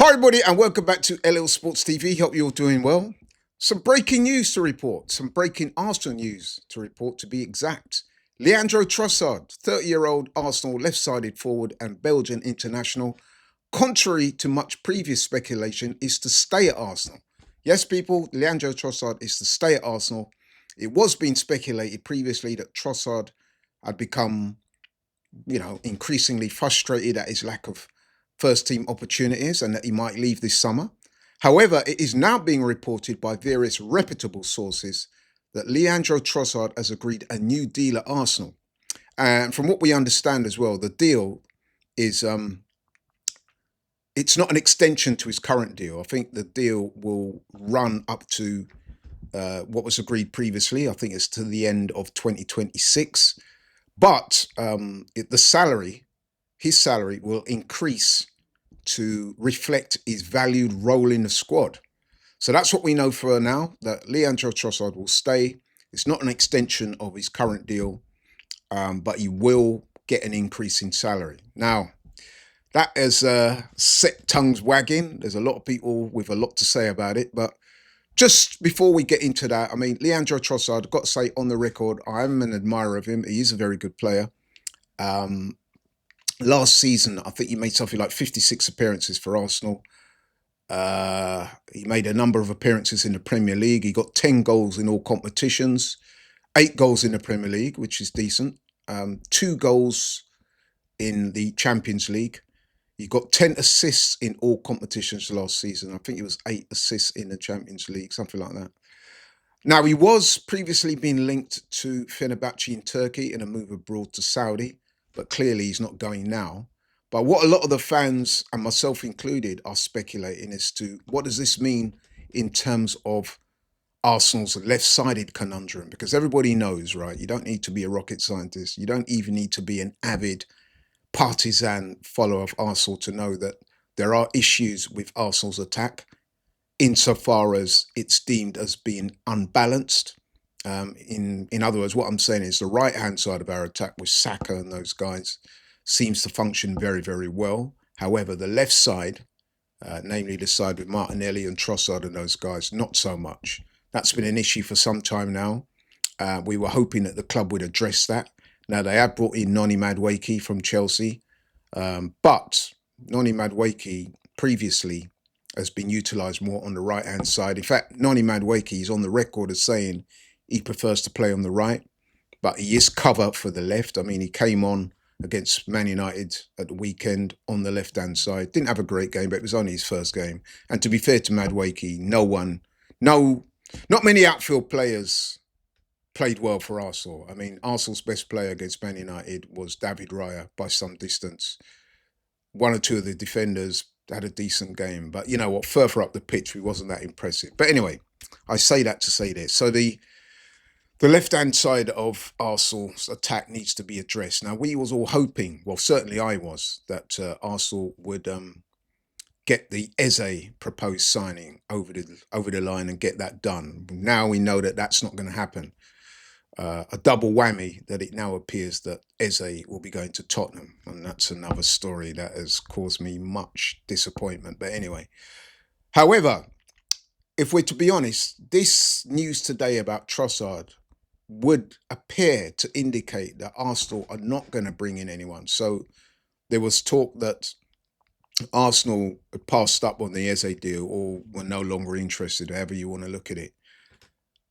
Hi, everybody, and welcome back to LL Sports TV. Hope you're all doing well. Some breaking news to report, some breaking Arsenal news to report, to be exact. Leandro Trossard, 30-year-old Arsenal left-sided forward and Belgian international, contrary to much previous speculation, is to stay at Arsenal. Yes, people, Leandro Trossard is to stay at Arsenal. It was being speculated previously that Trossard had become, increasingly frustrated at his lack of first team opportunities and that he might leave this summer. However, it is now being reported by various reputable sources that Leandro Trossard has agreed a new deal at Arsenal. And from what we understand as well, the deal is it's not an extension to his current deal. I think the deal will run up to what was agreed previously. I think it's to the end of 2026. But his salary will increase to reflect his valued role in the squad. So that's what we know for now, that Leandro Trossard will stay. It's not an extension of his current deal, but he will get an increase in salary. Now, that has set tongues wagging. There's a lot of people with a lot to say about it. But just before we get into that, I mean, Leandro Trossard, I've got to say on the record, I'm an admirer of him. He is a very good player. Last season, I think he made something like 56 appearances for Arsenal. He made a number of appearances in the Premier League. He got 10 goals in all competitions, 8 goals in the Premier League, which is decent. 2 goals in the Champions League. He got 10 assists in all competitions last season. I think it was 8 assists in the Champions League, something like that. Now, he was previously being linked to Fenerbahce in Turkey in a move abroad to Saudi, but clearly he's not going now. But what a lot of the fans, and myself included, are speculating as to what does this mean in terms of Arsenal's left-sided conundrum? Because everybody knows, right? You don't need to be a rocket scientist. You don't even need to be an avid partisan follower of Arsenal to know that there are issues with Arsenal's attack insofar as it's deemed as being unbalanced. In other words, what I'm saying is the right-hand side of our attack with Saka and those guys seems to function very, very well. However, the left side, namely the side with Martinelli and Trossard and those guys, not so much. That's been an issue for some time now. We were hoping that the club would address that. Now, they have brought in Noni Madueke from Chelsea, but Noni Madueke previously has been utilised more on the right-hand side. In fact, Noni Madueke is on the record as saying he prefers to play on the right, but he is cover for the left. I mean, he came on against Man United at the weekend on the left-hand side. Didn't have a great game, but it was only his first game. And to be fair to Madueke, not many outfield players played well for Arsenal. I mean, Arsenal's best player against Man United was David Raya by some distance. One or two of the defenders had a decent game, but you know what? Further up the pitch, he wasn't that impressive. But anyway, I say that to say this. So the left-hand side of Arsenal's attack needs to be addressed. Now, we was all hoping, well, certainly I was, that Arsenal would get the Eze proposed signing over the line and get that done. Now we know that that's not going to happen. A double whammy that it now appears that Eze will be going to Tottenham. And that's another story that has caused me much disappointment. But anyway, however, if we're to be honest, this news today about Trossard would appear to indicate that Arsenal are not going to bring in anyone. So there was talk that Arsenal had passed up on the Eze deal or were no longer interested, however you want to look at it.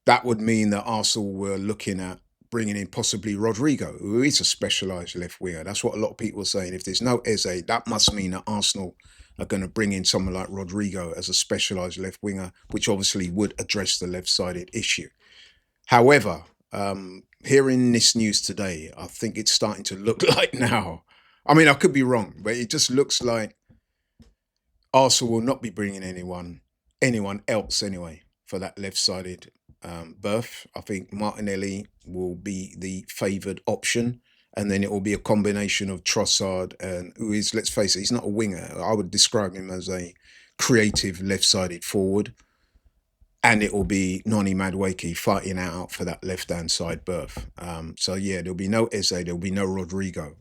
That would mean that Arsenal were looking at bringing in possibly Rodrigo, who is a specialised left winger. That's what a lot of people are saying. If there's no Eze, that must mean that Arsenal are going to bring in someone like Rodrigo as a specialised left winger, which obviously would address the left-sided issue. However, hearing this news today, I think it's starting to look like now. I mean, I could be wrong, but it just looks like Arsenal will not be bringing anyone else anyway for that left-sided berth. I think Martinelli will be the favoured option, and then it will be a combination of Trossard and who is, let's face it, he's not a winger. I would describe him as a creative left-sided forward. And it will be Noni Madueke fighting out for that left-hand side berth. So, yeah, there'll be no Eze, there'll be no Rodrigo.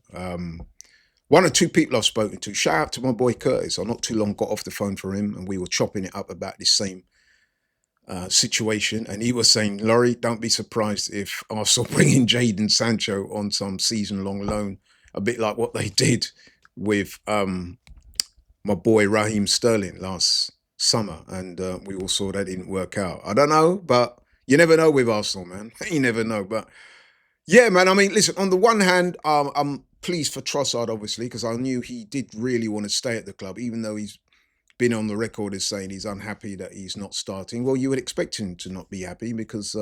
One or two people I've spoken to, shout out to my boy Curtis. I not too long got off the phone for him and we were chopping it up about this same situation. And he was saying, Laurie, don't be surprised if Arsenal bring in Jadon Sancho on some season-long loan, a bit like what they did with my boy Raheem Sterling last summer. And we all saw that didn't work out. I don't know, but you never know with Arsenal, man. You never know. But yeah, man, I mean, listen, on the one hand, I'm pleased for Trossard, obviously, because I knew he did really want to stay at the club, even though he's been on the record as saying he's unhappy that he's not starting. Well, you would expect him to not be happy because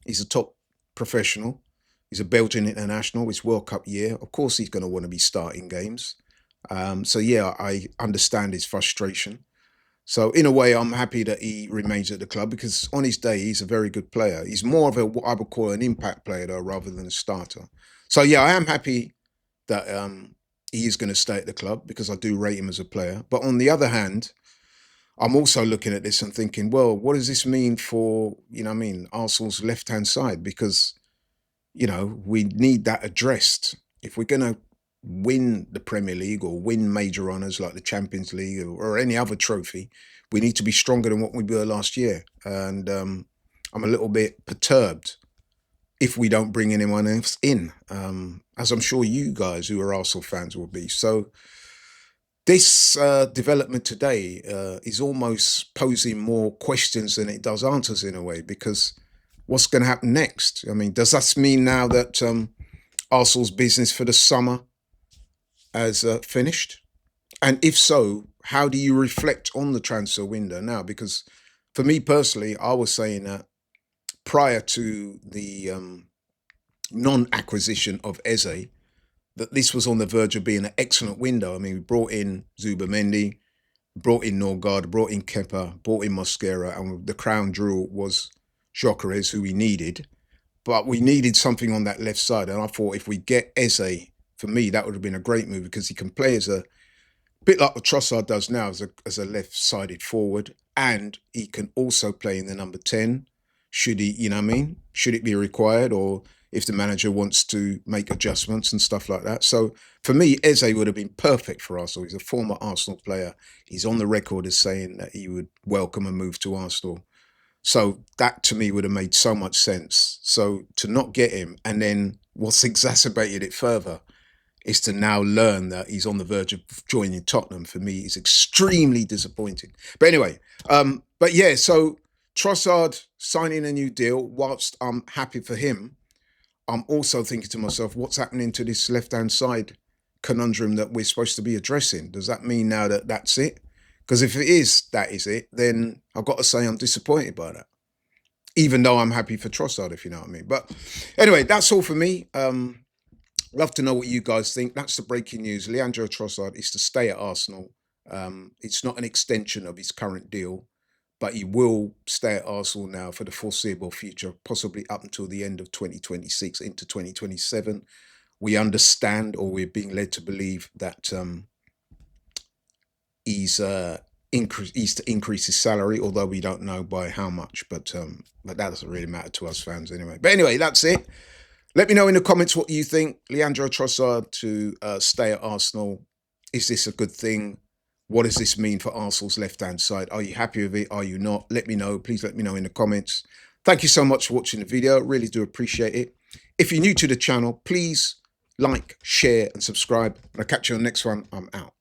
he's a top professional. He's a Belgian international. It's World Cup year. Of course, he's going to want to be starting games. So, yeah, I understand his frustration. So, in a way, I'm happy that he remains at the club because on his day, he's a very good player. He's more of what I would call an impact player, though, rather than a starter. So, yeah, I am happy that he is going to stay at the club because I do rate him as a player. But on the other hand, I'm also looking at this and thinking, well, what does this mean for, Arsenal's left-hand side? Because, we need that addressed. If we're going to win the Premier League or win major honours like the Champions League or any other trophy, we need to be stronger than what we were last year. And I'm a little bit perturbed if we don't bring anyone else in, as I'm sure you guys who are Arsenal fans will be. So this development today is almost posing more questions than it does answers in a way, because what's going to happen next? I mean, does that mean now that Arsenal's business for the summer has finished? And if so, how do you reflect on the transfer window now? Because for me personally, I was saying that prior to the non-acquisition of Eze, that this was on the verge of being an excellent window. I mean, we brought in Zubimendi, brought in Norgard, brought in Kepa, brought in Mosquera, and the crown jewel was Gyökeres, who we needed. But we needed something on that left side, and I thought if we get Eze, for me, that would have been a great move because he can play as a bit like what Trossard does now as a left-sided forward, and he can also play in the number 10. Should he, should it be required, or if the manager wants to make adjustments and stuff like that. So for me, Eze would have been perfect for Arsenal. He's a former Arsenal player. He's on the record as saying that he would welcome a move to Arsenal. So that to me would have made so much sense. So to not get him, and then what's exacerbated it further is to now learn that he's on the verge of joining Tottenham, for me is extremely disappointing. But anyway, so Trossard signing a new deal, whilst I'm happy for him, I'm also thinking to myself, what's happening to this left-hand side conundrum that we're supposed to be addressing? Does that mean now that that's it? Because if that is it, then I've got to say I'm disappointed by that, even though I'm happy for Trossard, if you know what I mean. But anyway, that's all for me. Love to know what you guys think. That's the breaking news. Leandro Trossard is to stay at Arsenal. It's not an extension of his current deal, but he will stay at Arsenal now for the foreseeable future, possibly up until the end of 2026 into 2027. We understand, or we're being led to believe, that he's to increase his salary, although we don't know by how much. But that doesn't really matter to us fans anyway. But anyway, that's it. Let me know in the comments what you think. Leandro Trossard to stay at Arsenal. Is this a good thing? What does this mean for Arsenal's left-hand side? Are you happy with it? Are you not? Let me know. Please let me know in the comments. Thank you so much for watching the video. Really do appreciate it. If you're new to the channel, please like, share, and subscribe. And I'll catch you on the next one. I'm out.